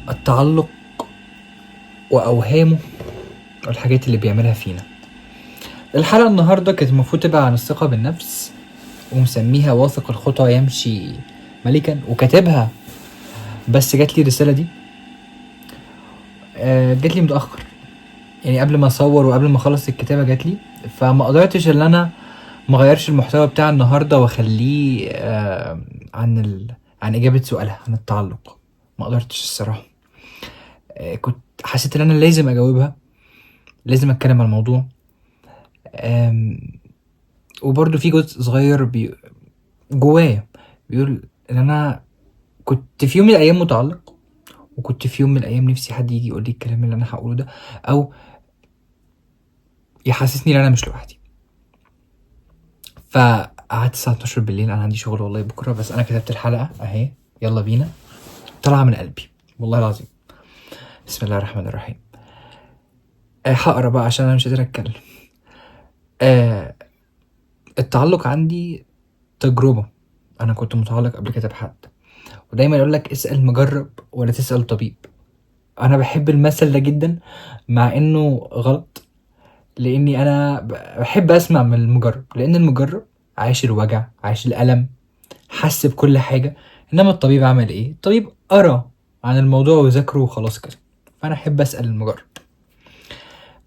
التعلق وأوهامه والحاجات اللي بيعملها فينا. الحلقة النهاردة كانت المفروض تبقى عن الثقة بالنفس، ومسميها واثق الخطى يمشي ملكا، وكاتبها بس جات لي الرسالة دي جات لي متأخر، يعني قبل ما اصور وقبل ما اخلص الكتابة جات لي، فما قدرتش ان انا مغيرش المحتوى بتاع النهاردة واخليه عن اجابة سؤالها عن التعلق. ما قدرتش الصراحة. كنت حسيت ان انا لازم اجاوبها، لازم اتكلم عن الموضوع. وبرضو في جزء صغير جوايا بيقول ان انا كنت في يوم من الايام متعلق، وكنت في يوم من الايام نفسي حد يجي يقول لي الكلام اللي انا هقوله ده، او يحسسني ان انا مش لوحدي. فقعدت الساعة 12 بالليل، انا عندي شغل والله بكرة، بس انا كتبت الحلقة اهي، يلا بينا، طلع من قلبي والله العظيم. بسم الله الرحمن الرحيم. هقرا بقى عشان انا مش قادر اتكلم. التعلق عندي تجربة، انا كنت متعلق قبل كده بحد، ودايما يقول لك اسأل مجرب ولا تسأل طبيب. انا بحب المثل ده جدا مع انه غلط، لاني انا بحب اسمع من المجرب، لان المجرب عايش الوجع، عايش الالم، حس بكل حاجة. انما الطبيب عمل ايه؟ الطبيب قرا عن الموضوع وذاكره وخلاص كده. فانا احب اسأل المجرب.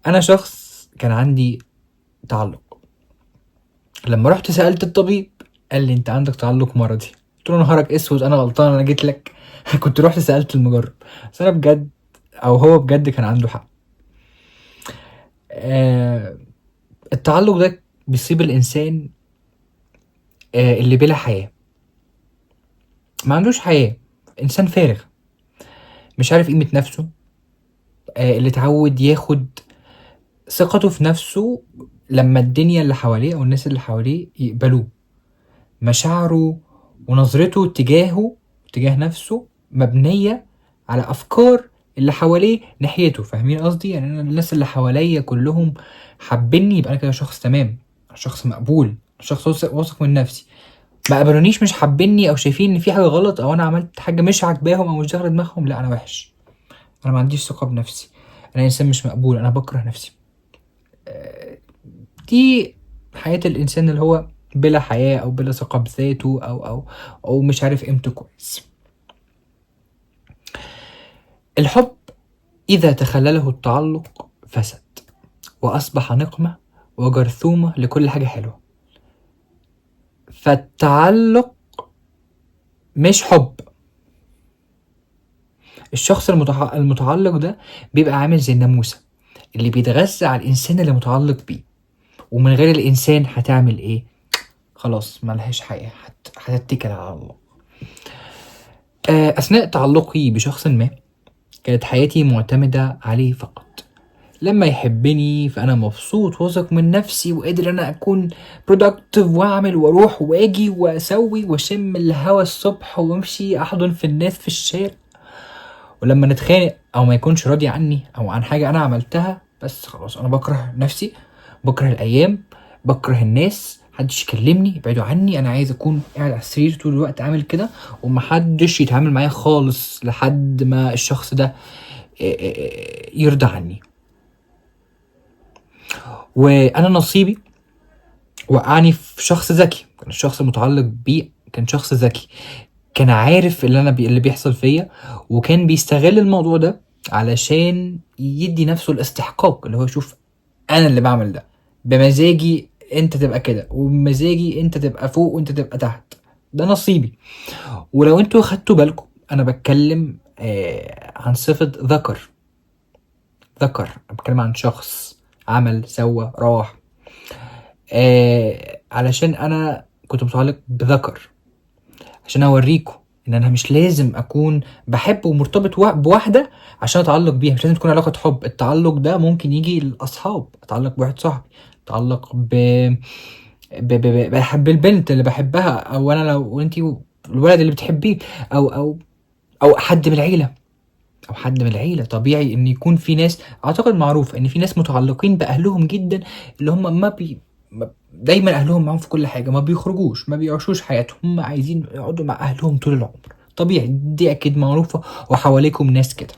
انا شخص كان عندي تعلق، لما رحت سألت الطبيب قال لي انت عندك تعلق مرضي. قلت له نهارك اسود، انا غلطان، انا جيت لك. كنت رحت سألت المجرب. بس انا بجد، او هو بجد كان عنده حق. التعلق ده بيصيب الانسان اللي بلا حياة، ما عندوش حياة، انسان فارغ، مش عارف قيمة نفسه، اللي اتعود ياخد ثقته في نفسه لما الدنيا اللي حواليه او الناس اللي حواليه يقبلوه. مشاعره ونظرته تجاه نفسه مبنية على افكار اللي حواليه ناحيته. فاهمين قصدي؟ يعني انا الناس اللي حواليا كلهم حابيني، يبقى انا كده شخص تمام، شخص مقبول، شخص واثق من نفسي. ما قبلونيش مش حابيني او شايفين ان في حاجه غلط، او انا عملت حاجه مش عاجباهم او مش داخله دماغهم، لا انا وحش، انا ما عنديش ثقه بنفسي، انا انسان مش مقبول، انا بكره نفسي. دي حياه الانسان اللي هو بلا حياه او بلا ثقه بذاته او مش عارف قيمته كويس. الحب اذا تخلله التعلق فسد، واصبح نقمه وجرثومه لكل حاجه حلوه. فالتعلق مش حب. الشخص المتعلق ده بيبقى عامل زي الناموسة اللي بيتغذى على الإنسان اللي متعلق بيه، ومن غير الإنسان هتعمل إيه؟ خلاص ملهاش حياة، هتتكل على الله. أثناء تعلقي بشخص ما كانت حياتي معتمدة عليه فقط. لما يحبني فأنا مبسوط واثق من نفسي وقادر أنا أكون productive وأعمل وأروح وأجي وأسوي وأشم الهوا الصبح وأمشي أحضن في الناس في الشارع. ولما نتخانق او ما يكونش راضي عني او عن حاجة انا عملتها، بس خلاص انا بكره نفسي، بكره الايام، بكره الناس، محدش يكلمني، ابعدوا عني، انا عايز اكون قاعد على السرير طول الوقت عامل كده، ومحدش يتعامل معايا خالص لحد ما الشخص ده يرضى عني. وانا نصيبي وقعني في شخص ذكي. كان الشخص المتعلق بيه كان شخص ذكي، كان عارف اللي بيحصل فيا، وكان بيستغل الموضوع ده علشان يدي نفسه الاستحقاق، اللي هو يشوف انا اللي بعمل ده بمزاجي، انت تبقى كده، وبمزاجي انت تبقى فوق وانت تبقى تحت، ده نصيبي. ولو انتوا خدتوا بالكم انا بتكلم عن صفة ذكر. أنا بتكلم عن شخص عمل سوى راح، علشان انا كنت متعلق بذكر، عشان اوريكم ان انا مش لازم اكون بحب ومرتبط بواحده عشان اتعلق بيها. مش لازم تكون علاقه حب. التعلق ده ممكن يجي للاصحاب، اتعلق بواحد صاحبي، اتعلق بحب البنت اللي بحبها، او انا لو انتي الولد اللي بتحبيه، او حد من العيله، او حد من العيله. طبيعي ان يكون في ناس، اعتقد معروف ان في ناس متعلقين باهلهم جدا، اللي هم دايما اهلهم معاهم في كل حاجه، ما بيخرجوش، ما بيعيشوش حياتهم، هم عايزين يقعدوا مع اهلهم طول العمر. طبيعي، دي اكيد معروفة وحواليكم ناس كده.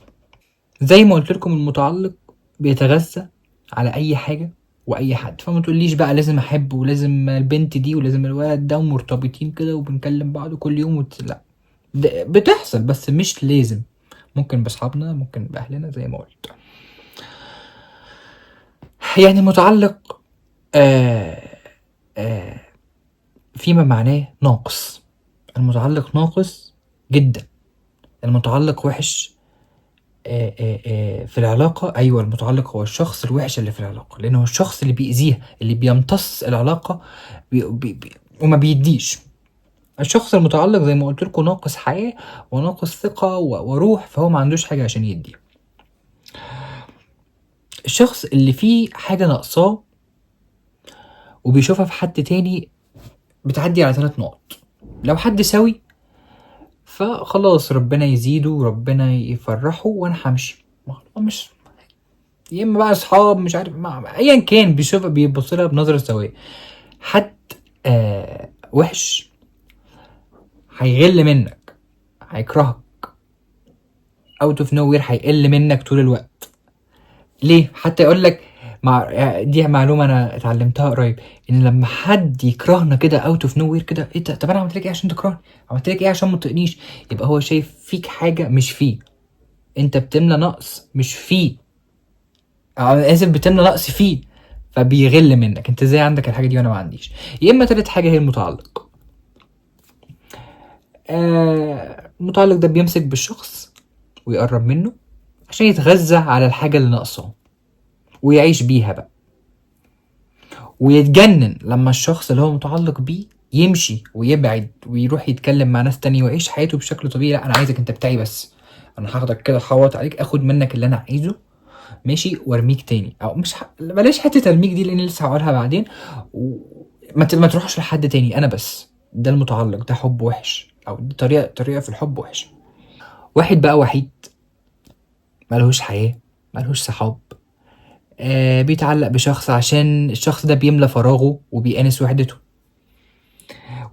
زي ما قلت لكم المتعلق بيتغذى على اي حاجة واي حد، فما تقوليش بقى لازم احب ولازم البنت دي ولازم الولد ده ومرتبطين كده وبنكلم بعض كل يوم لا، بتحصل بس مش لازم. ممكن باصحابنا، ممكن باهلنا زي ما قلت. يعني متعلق آه آه فيما معناه ناقص. المتعلق ناقص جدا، المتعلق وحش. في العلاقة، أيوة المتعلق هو الشخص الوحش اللي في العلاقة، لأنه هو الشخص اللي بيأذيها، اللي بيمتص العلاقة وما بيديش. الشخص المتعلق زي ما قلت لكم ناقص حياة وناقص ثقة وروح، فهو ما عندوش حاجة عشان يدي. الشخص اللي فيه حاجة ناقصاه وبيشوفها في حد تاني بتعدي على 3 نقط. لو حد سوي فخلاص ربنا يزيده وربنا يفرحه وانا همشي، مش يا اما بقى اصحاب مش عارف ايا كان، بيبص لها بنظره سويه. حد وحش هيغل منك، هيكرهك اوت اوف نو وير، هيقل منك طول الوقت. ليه؟ حتى يقول لك دي معلومه انا اتعلمتها قريب، ان لما حد يكرهنا كده اوت اوف نو وير كده، ايه ده؟ طب انا عملت لك ايه عشان تكرهني؟ عملت لك ايه عشان ما تطقنيش؟ يبقى هو شايف فيك حاجه مش فيه، انت بتملى نقص مش فيه، انا اسف بتملى نقص فيه، فبيغل منك. انت ازاي عندك الحاجه دي وانا ما عنديش؟ يا اما تالت حاجه هي المتعلق. المتعلق ده بيمسك بالشخص ويقرب منه عشان يتغذى على الحاجه اللي ناقصاه ويعيش بيها بقى، ويتجنن لما الشخص اللي هو متعلق بيه يمشي ويبعد ويروح يتكلم مع ناس تانية ويعيش حياته بشكل طبيعي. لا انا عايزك انت بتاعي بس، انا هاخدك كده احوط عليك، اخد منك اللي انا عايزه ماشي وارميك تاني، او مش بلاش حته ارميك دي لان لسه هقولها بعدين. ما تروحش لحد تاني، انا بس. ده المتعلق، ده حب وحش، او دي طريقه في الحب وحش. واحد بقى وحيد ملهوش حياه، ملهوش صحاب، بيتعلق بشخص عشان الشخص ده بيملى فراغه وبيأنس وحدته.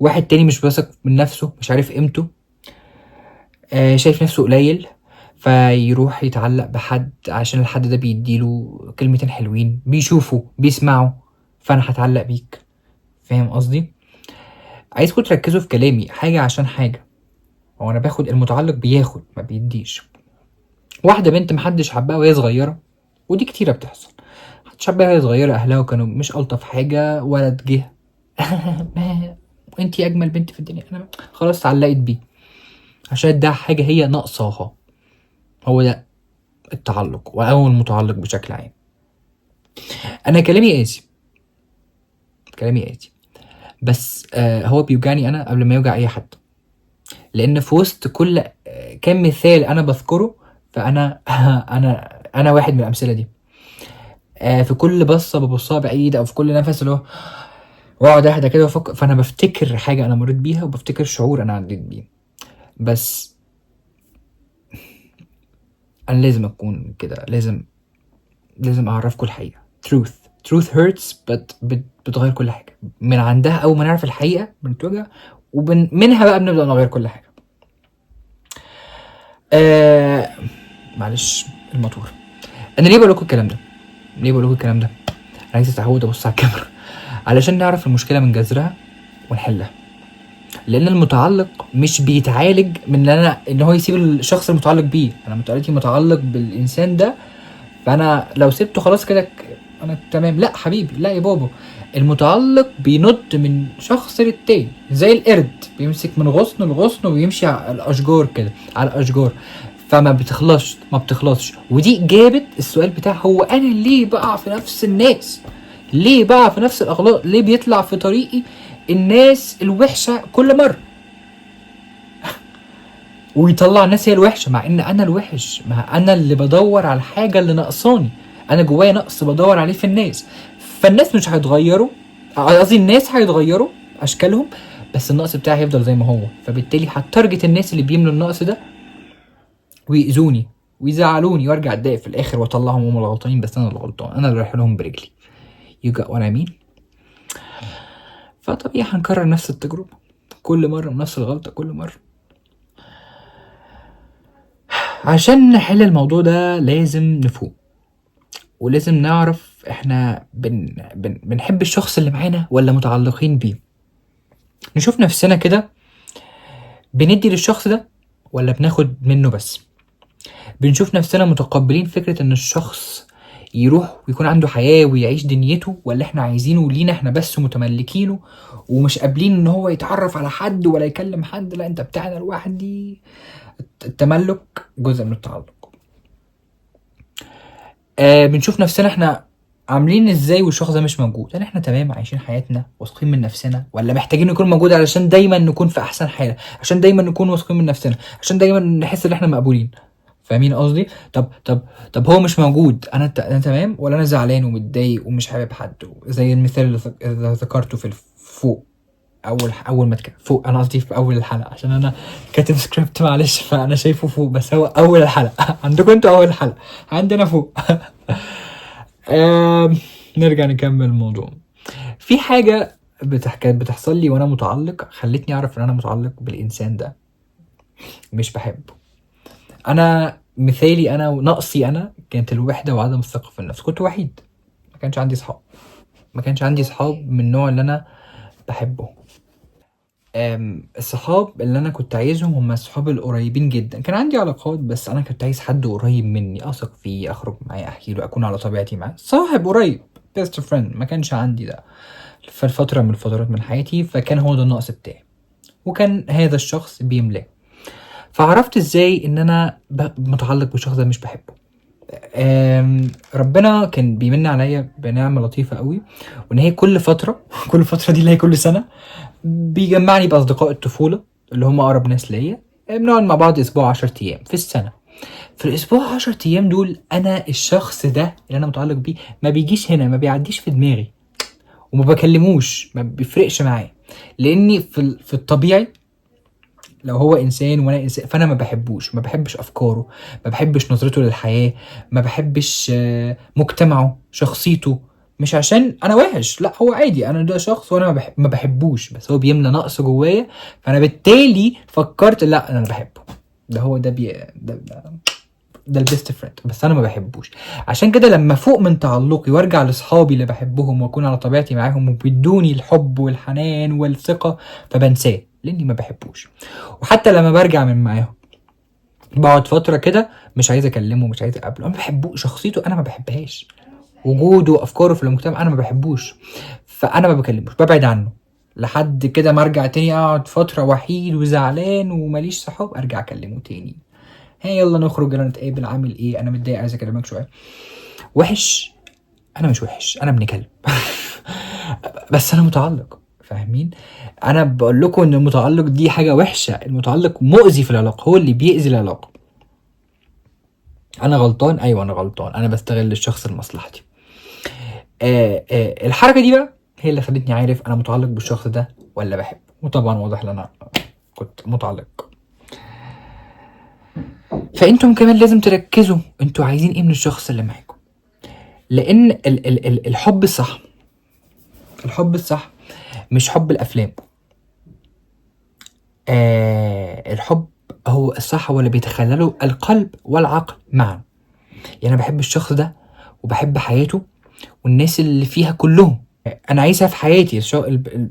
واحد تاني مش واثق من نفسه، مش عارف قيمته، شايف نفسه قليل، فيروح يتعلق بحد عشان الحد ده بيديله كلمتين حلوين، بيشوفه بيسمعه، فانا هتعلق بيك. فاهم قصدي؟ عايزكم تركزوا في كلامي، حاجة عشان حاجة. هو انا باخد، المتعلق بياخد ما بيديش. واحدة بنت محدش حبها وهي صغيرة، ودي كتيرة بتحصل، محدش حبها وهي صغيرة، اهلها كانوا مش الطف حاجة، ولد جه انتي اجمل بنت في الدنيا، انا خلاص اتعلقت بيه عشان ده حاجة هي ناقصاها. هو ده التعلق او المتعلق بشكل عام. انا كلامي قاسي، كلامي قاسي، بس هو بيوجعني انا قبل ما يوجع اي حد، لان في وسط كل كام مثال انا بذكره، فانا انا واحد من الامثله دي. في كل بصه ببصها بعيد، او في كل نفس اللي هو واقعد اهدى كده وافكر، فانا بفتكر حاجه انا مريت بيها وبفتكر شعور انا عديت بيه. بس انا لازم اكون كده، لازم اعرفكم الحقيقه. truth hurts but بتغير كل حاجه من عندها. اول ما نعرف الحقيقه بنتوجع، ومنها بقى بنبدا نغير كل حاجه. معلش الموتور. انا ليه بقول لكم الكلام ده؟ انا عايز اتعود ابص على الكاميرا علشان نعرف المشكله من جذرها ونحلها. لان المتعلق مش بيتعالج من ان هو يسيب الشخص المتعلق بيه. انا متعلق بالانسان ده، فانا لو سبته خلاص كده انا تمام. لا حبيبي، لا يا بابا، المتعلق بينط من شخص للتاني زي القرد، بيمسك من غصن لغصن ويمشي على الاشجار كده، على الاشجار، فما بتخلصش ما بتخلصش. ودي جابت السؤال بتاع هو انا ليه بقع في نفس الناس؟ ليه بقع في نفس الاغلاط؟ ليه بيطلع في طريقي الناس الوحشه كل مره ويطلع الناس هي الوحشه، مع ان انا الوحش، مع انا اللي بدور على الحاجه اللي ناقصاني، انا جوايا نقص بدور عليه في الناس. فالناس مش هيتغيروا، قصدي الناس هيتغيروا اشكالهم، بس النقص بتاعي هيفضل زي ما هو. فبالتالي هتارجت الناس اللي بيملوا النقص ده ويأذوني ويزعلوني، وارجع اتضايق في الاخر واطلعهم هم الغلطانين، بس انا اللي غلطان، انا اللي رايح لهم برجلي. you got what I mean؟ فطبيعي هنكرر نفس التجربه كل مره، نفس الغلطه كل مره. عشان نحل الموضوع ده لازم نفوق، ولازم نعرف احنا بنحب الشخص اللي معانا ولا متعلقين بيه. نشوف نفسنا كده، بندي للشخص ده ولا بناخد منه بس. بنشوف نفسنا متقبلين فكرة ان الشخص يروح ويكون عنده حياة ويعيش دنيته، ولا احنا عايزينه لينا احنا بس متملكينه ومش قابلين ان هو يتعرف على حد ولا يكلم حد. لا، انت بتاعنا لوحدي. التملك جزء من التعلق. بنشوف نفسنا احنا عاملين ازاي والشخص ده مش موجود. هل احنا تمام عايشين حياتنا واثقين من نفسنا، ولا محتاجين يكون موجود علشان دايما نكون في احسن حالة، عشان دايما نكون واثقين من نفسنا، عشان دايما نحس ان احنا مقبولين؟ فاهمين قصدي؟ طب هو مش موجود، انا تمام ولا انا زعلان ومتضايق ومش حابب حد؟ زي المثال اللي ذكرته في فوق. اول ما فوق، انا قصدي في اول الحلقه عشان انا كاتب سكريبت، معلش، فانا شايفه فوق بس هو اول الحلقه. عندكم انتوا اول الحلقه، عندنا فوق. نرجع نكمل الموضوع. في حاجه بتحصل لي وانا متعلق خلتني اعرف ان انا متعلق بالانسان ده مش بحبه. انا مثالي، انا ونقصي انا كانت الوحده وعدم الثقه في النفس. كنت وحيد، ما كانش عندي صحاب من النوع اللي انا بحبه. الصحاب اللي انا كنت عايزهم هم الصحاب القريبين جدا. كان عندي علاقات بس انا كنت عايز حد قريب مني اثق فيه، اخرج معاه، احكي له، اكون على طبيعتي معاه، صاحب قريب، بيست فريند. ما كانش عندي ده في الفتره من الفترات من حياتي، فكان هو ده النقص بتاعي، وكان هذا الشخص بيملاه. فعرفت ازاي ان انا متعلق بالشخص ده مش بحبه. ربنا كان بيمن عليا بنعمه لطيفه قوي، وان هي كل فتره كل فتره دي اللي هي كل سنه بيجمعني باصدقاء الطفوله اللي هم اقرب ناس ليا. بنقعد مع بعض اسبوع 10 ايام في السنه. في الاسبوع 10 ايام دول انا الشخص ده اللي انا متعلق بيه ما بيجيش هنا، ما بيعديش في دماغي، وما بكلموش، ما بيفرقش معايا. لاني في الطبيعي لو هو انسان وانا انسان، فانا ما بحبش افكاره، ما بحبش نظرته للحياه، ما بحبش مجتمعه، شخصيته. مش عشان انا وحش، لا، هو عادي، انا ده شخص وانا ما بحبوش، بس هو بيملى نقص جوايا، فانا بالتالي فكرت لا انا بحبه. ده هو ده ده البيست فريند، بس انا ما بحبوش. عشان كده لما فوق من تعلقي وارجع لاصحابي اللي بحبهم واكون على طبيعتي معاهم وبيدوني الحب والحنان والثقه، فبنساه لاني ما بحبوش. وحتى لما برجع من معاهم بقعد فتره كده مش عايز اكلمه، مش عايز اقابله، انا ما بحبوش، شخصيته انا ما بحبهاش، وجوده وافكاره في المجتمع انا ما بحبوش، فانا ما بكلموش، ببعد عنه لحد كده ما ارجع تاني اقعد فتره وحيد وزعلان وماليش صحاب، ارجع اكلمه تاني. هي يلا نخرج، يلا نتقابل، عامل ايه، انا متضايق عايز اكلمك شويه. وحش؟ انا مش وحش، انا ابن كلب. بس انا متعلق، فاهمين؟ انا بقول لكم ان المتعلق دي حاجه وحشه، المتعلق مؤذي في العلاقه، هو اللي بيأذي العلاقه. انا غلطان، ايوه انا غلطان، انا بستغل الشخص لمصلحتي. الحركه دي بقى هي اللي خلتني عارف انا متعلق بالشخص ده ولا بحبه. وطبعا واضح ان انا كنت متعلق. فانتم كمان لازم تركزوا انتوا عايزين ايه من الشخص اللي معاكم، لان الحب الصح، مش حب الافلام. الحب هو الصح، هو اللي بيتخلله القلب والعقل معا. يعني انا بحب الشخص ده وبحب حياته والناس اللي فيها كلهم. انا عايزها في حياتي.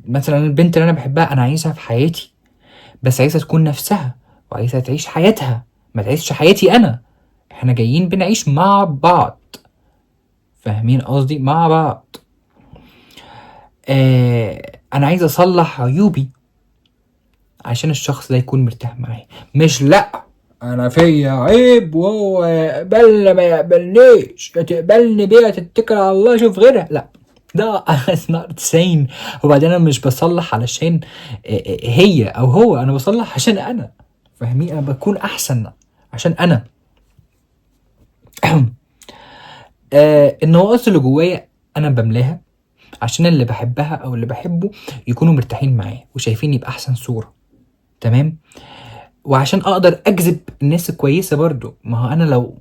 مثلا البنت اللي انا بحبها انا عايزها في حياتي، بس عايزها تكون نفسها وعايزها تعيش حياتها، ما تعيشش حياتي انا. احنا جايين بنعيش مع بعض، فاهمين قصدي؟ مع بعض. انا عايز اصلح عيوبي عشان الشخص ده يكون مرتاح معايا، مش لا انا فيا عيب وهو يقبلنا ما يقبلنيش، يا تقبلني بيها تتكل على الله شوف غيرها. لا، ده it's not sane. وبعدين انا مش بصلح علشان هي او هو، انا بصلح عشان انا، فاهمين؟ انا بكون احسن عشان انا. النواقص اللي جوايا انا بملاها عشان اللي بحبها او اللي بحبه يكونوا مرتاحين معايا وشايفيني باحسن صورة، تمام؟ وعشان اقدر اجذب الناس الكويسة برضو. ما هو انا لو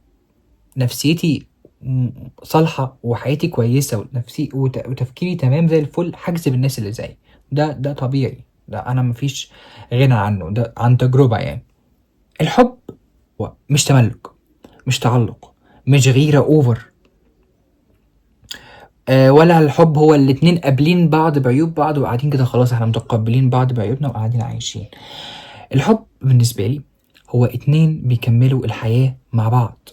نفسيتي صالحة وحياتي كويسة ونفسي وتفكيري تمام زي الفل، هجذب الناس اللي زيي. ده طبيعي، ده انا مفيش غنى عنه، ده عن تجربة يعني. الحب مش تملك، مش تعلق، مش غيرة اوفر، ولا الحب هو الاتنين قابلين بعض بعيوب بعض وقاعدين كده خلاص احنا متقبلين بعض بعيوبنا وقاعدين عايشين. الحب بالنسبة لي هو اتنين بيكملوا الحياة مع بعض،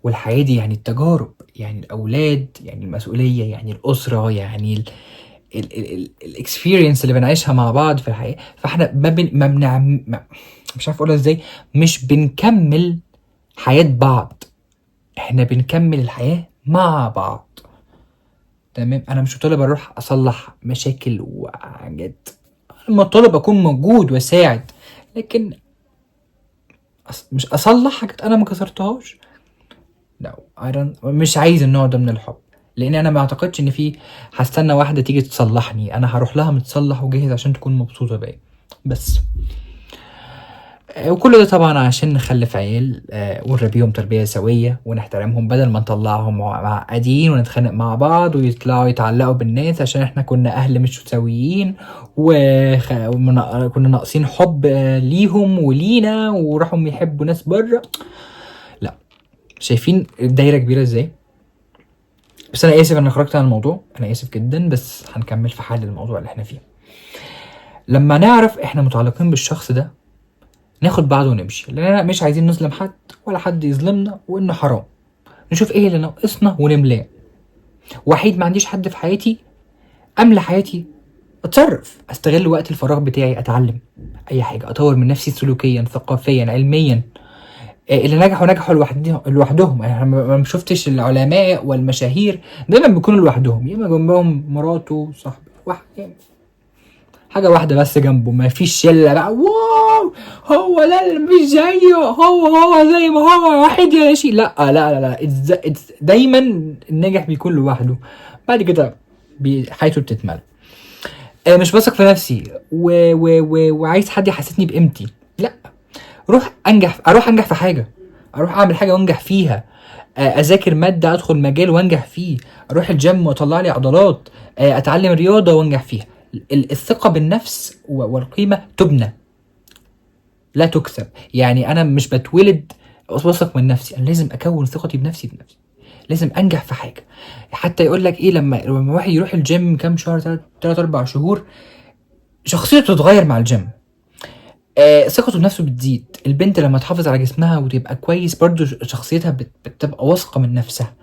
والحياة دي يعني التجارب، يعني الأولاد، يعني المسؤولية، يعني الأسرة، يعني الاكسبيرينس اللي بنعيشها مع بعض في الحياة. فاحنا مش عارف اقولها ازاي، مش بنكمل حياة بعض، احنا بنكمل الحياة مع بعض. تمام، انا مش طالب اروح اصلح مشاكل وحاجات، انا طالب اكون موجود واساعد، لكن مش اصلح حاجات انا ما كسرتهاش. لا مش عايز النوع ده من الحب، لان انا ما اعتقدش ان في هستنى واحده تيجي تصلحني، انا هروح لها متصلح وجاهز عشان تكون مبسوطه بيا بس. وكل ده طبعا عشان نخلف عيال ونربيهم تربية سوية ونحترمهم، بدل ما نطلعهم معقدين ونتخانق مع بعض ويطلعوا يتعلقوا بالناس عشان احنا كنا اهل مش سويين وكنا ناقصين حب ليهم ولينا وراحوا يحبوا ناس بره. لا، شايفين الدايرة كبيرة ازاي؟ بس انا اسف انا خرجت عن الموضوع، انا اسف جدا، بس هنكمل في حل الموضوع اللي احنا فيه. لما نعرف احنا متعلقين بالشخص ده ناخد بعض ونمشي، لاننا مش عايزين نظلم حد ولا حد يظلمنا، وانه حرام. نشوف ايه اللي ناقصنا ونملاه. وحيد ما عنديش حد في حياتي، املى حياتي، اتصرف، استغل وقت الفراغ بتاعي، اتعلم اي حاجه، اطور من نفسي سلوكيا ثقافيا علميا. اللي نجحوا لوحدهم. انا ما شفتش العلماء والمشاهير دايما بيكونوا لوحدهم، يا اما جنبهم مراته صاحبه واحد، يعني حاجه واحده بس جنبه، ما فيش شله بقى واو هو ده اللي مفيش زيه، هو زي ما هو واحد يا شيء. لا لا لا لا دايما الناجح بيكون لوحده، بعد كده حياته بتتملى. مش بثق في نفسي وعايز حد يحسسني بقيمتي، لا، اروح انجح في حاجه، اروح اعمل حاجه وانجح فيها، اذاكر ماده ادخل مجال وانجح فيه، اروح الجيم واطلع لي عضلات، اتعلم رياضه وانجح فيها. الثقه بالنفس والقيمه تبنى لا تكسب. يعني انا مش بتولد واثق من نفسي، انا لازم اكون ثقتي بنفسي، لازم انجح في حاجه. حتى يقول لك ايه، لما واحد يروح الجيم كام شهر، 3 4 شهور، شخصيته تتغير مع الجيم، ثقته بنفسه بتزيد. البنت لما تحافظ على جسمها وتبقى كويس برضو شخصيتها بتبقى واثقه من نفسها.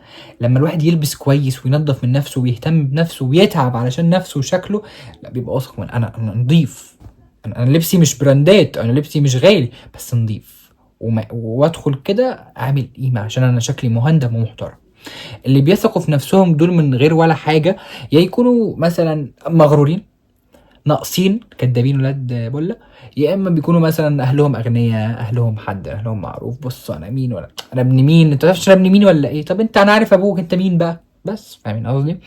لما الواحد يلبس كويس وينظف من نفسه ويهتم بنفسه ويتعب علشان نفسه وشكله، لا بيبقى واثق من انا نضيف، انا لبسي مش براندات، انا لبسي مش غالي بس نضيف، وادخل كده اعمل قيمه عشان انا شكلي مهندم ومحترم. اللي بيثقوا في نفسهم دول من غير ولا حاجه، يا يكونوا مثلا مغرورين ناقصين كدابين ولاد بله، يا اما بيكونوا مثلا اهلهم اغنياء، اهلهم حد، اهلهم معروف، بص انا مين ولا انا ابن مين، انت تعرفش انا ابن مين ولا ايه، طب انت انا عارف ابوك انت مين بقى، بس فاهمين قصدي.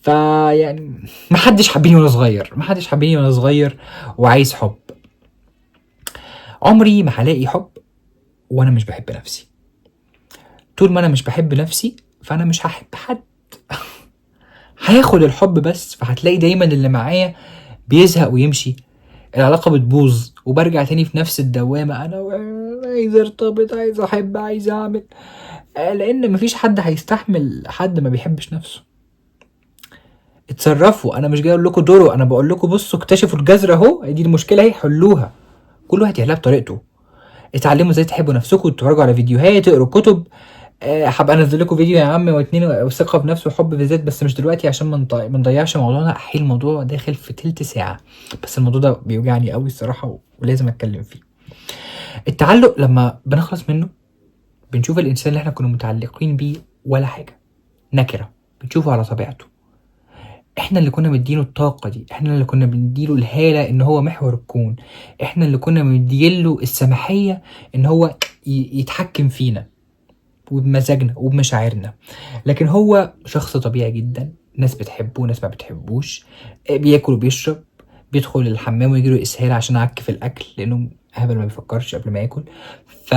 فيعني محدش حبيني وانا صغير، محدش حبيني وانا صغير وعايز حب. عمري ما هلاقي حب وانا مش بحب نفسي. طول ما انا مش بحب نفسي فانا مش هحب حد. هاخد الحب بس، فهتلاقي دايما اللي معايا بيزهق ويمشي، العلاقة بتبوظ وبرجع تاني في نفس الدوامة، انا عايز ارتبط، عايز احب، عايز اعمل، لان مفيش حد هيستحمل حد ما بيحبش نفسه. اتصرفوا، انا مش جاي اقول لكم دوروا، انا بقول لكم بصوا اكتشفوا الجذر اهو، دي المشكلة اهي حلوها، كل واحد يحلها بطريقته. اتعلموا ازاي تحبوا نفسكم، اتفرجوا على فيديوهات، اقروا كتب. هبقى انزل لكم فيديو يا عم واتنين وثقه بنفس وحب في الذات، بس مش دلوقتي عشان ما نضيعش موضوعنا. احيل الموضوع داخل في تلت ساعه، بس الموضوع ده بيوجعني قوي الصراحه ولازم اتكلم فيه. التعلق لما بنخلص منه بنشوف الانسان اللي احنا كنا متعلقين بيه ولا حاجه، نكره، بنشوفه على طبيعته. احنا اللي كنا مدينه الطاقه دي، احنا اللي كنا بنديله الهاله ان هو محور الكون، احنا اللي كنا مديله السماحيه ان هو يتحكم فينا وبمزاجنا وبمشاعرنا. لكن هو شخص طبيعي جدا، ناس بتحبه وناس ما بتحبوش، بياكل وبيشرب، بيدخل الحمام ويجيله اسهال عشان اعك في الاكل لانه هبل ما بيفكرش قبل ما ياكل. ف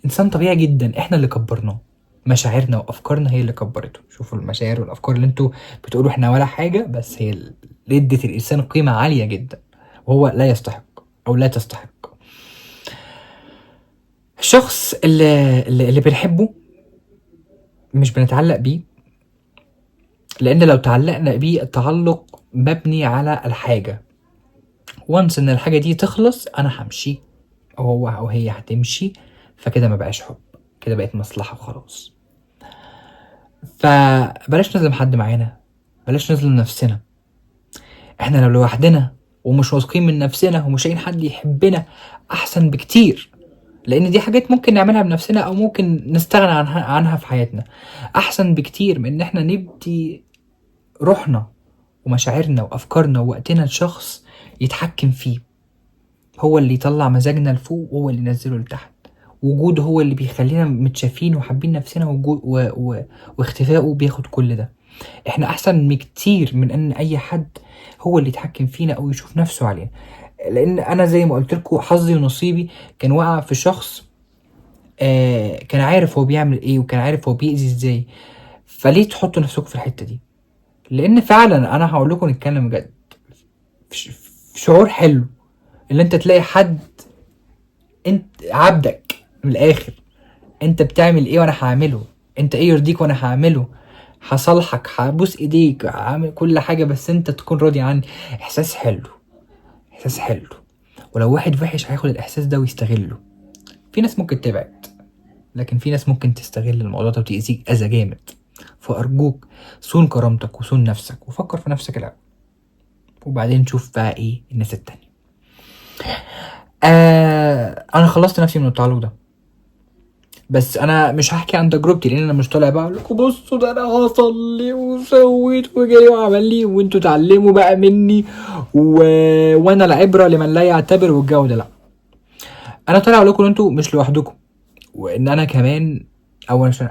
انسان طبيعي جدا، احنا اللي كبرناه، مشاعرنا وافكارنا هي اللي كبرته. شوفوا المشاعر والافكار اللي انتوا بتقولوا احنا ولا حاجه، بس هي اللي ادت الانسان قيمه عاليه جدا وهو لا يستحق او لا تستحق. الشخص اللي بنحبه مش بنتعلق بيه، لان لو تعلقنا بيه التعلق مبني على الحاجة. وانس ان الحاجة دي تخلص انا همشي او هو او هي هتمشي، فكده ما بقاش حب، كده بقت مصلحة وخلاص. فبلاش نظلم حد معانا، بلاش نظلم نفسنا. احنا لو لوحدنا ومش واثقين من نفسنا ومش لاقيين حد يحبنا احسن بكتير، لان دي حاجات ممكن نعملها بنفسنا او ممكن نستغنى عنها في حياتنا، احسن بكتير من ان احنا ندي روحنا ومشاعرنا وافكارنا ووقتنا لشخص يتحكم فيه، هو اللي يطلع مزاجنا لفوق وهو اللي ينزله لتحت. وجوده هو اللي بيخلينا متشافين وحابين نفسنا، واختفائه بياخد كل ده. احنا احسن بكتير من ان اي حد هو اللي يتحكم فينا او يشوف نفسه علينا. لان انا زي ما قلت لكم حظي ونصيبي كان واقع في شخص كان عارف هو بيعمل ايه وكان عارف هو بيأذي ازاي. فليه تحطوا نفسكم في الحته دي؟ لان فعلا انا هقول لكم نتكلم بجد، في شعور حلو اللي انت تلاقي حد انت عبدك من الاخر، انت بتعمل ايه وانا هعمله، انت ايه يرضيك وانا هعمله، هصالحك، هبوس ايديك، هعمل كل حاجه بس انت تكون راضي عني. احساس حلو، احساس حلو. ولو واحد وحش هياخد الاحساس ده ويستغله. في ناس ممكن تبعد، لكن في ناس ممكن تستغل الموضوع ده وتأذيك اذى جامد. فارجوك صون كرامتك وصون نفسك وفكر في نفسك الاول، وبعدين شوف بقى ايه الناس التانية. انا خلصت نفسي من التعلق ده، بس انا مش هحكي عن تجربتي لان انا مش طالع بقى اقول لكم بصوا ده انا حصل لي وسويت وجاي وعمل لي وانتوا اتعلموا بقى مني وانا العبره لمن لا يعتبر والجو ده. لا، انا طالع اقول لكم انتوا مش لوحدكم، وان انا كمان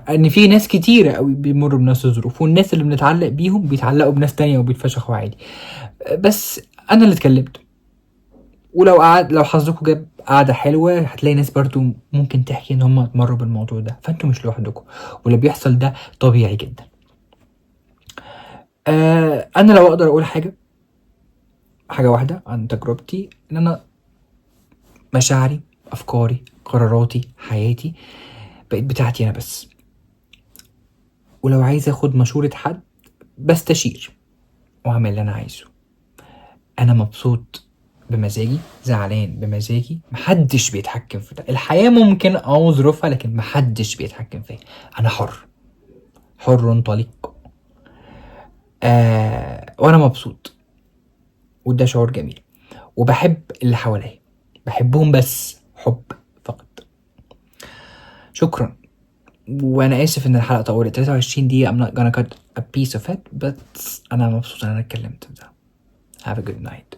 ان في ناس كتيره قوي بيمروا بنفس الظروف، والناس اللي بنتعلق بيهم بيتعلقوا بناس تانية وبيتفشخوا عادي. بس انا اللي اتكلمت، لو حظكم جاب قعدة حلوة هتلاقي ناس برضو ممكن تحكي ان هم مروا بالموضوع ده، فانتوا مش لوحدكم، واللي بيحصل ده طبيعي جدا. انا لو اقدر اقول حاجة واحدة عن تجربتي، ان انا مشاعري، افكاري، قراراتي، حياتي بقت بتاعتي انا بس. ولو عايز اخد مشورة حد بستشير واعمل اللي انا عايزه. انا مبسوط بمزاجي، زعلان بمزاجي، محدش بيتحكم في ده. الحياة ممكن ظروفها، لكن محدش بيتحكم فيها. انا حر طليق. وانا مبسوط، وده شعور جميل. وبحب اللي حواليا، بحبهم بس حب فقط. شكرا. وانا اسف ان الحلقة طولت 23 دقيقة. I'm not gonna cut a piece of it, but انا مبسوط ان انا اتكلمت في ده. Have a good night.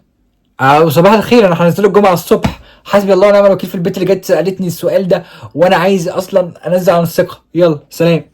وصباح الخير. انا هنزله الجمعة الصبح. حسبي الله ونعم الوكيل في البيت اللي جت سألتني السؤال ده وانا عايز اصلا انزل عن الثقة. يلا سلام.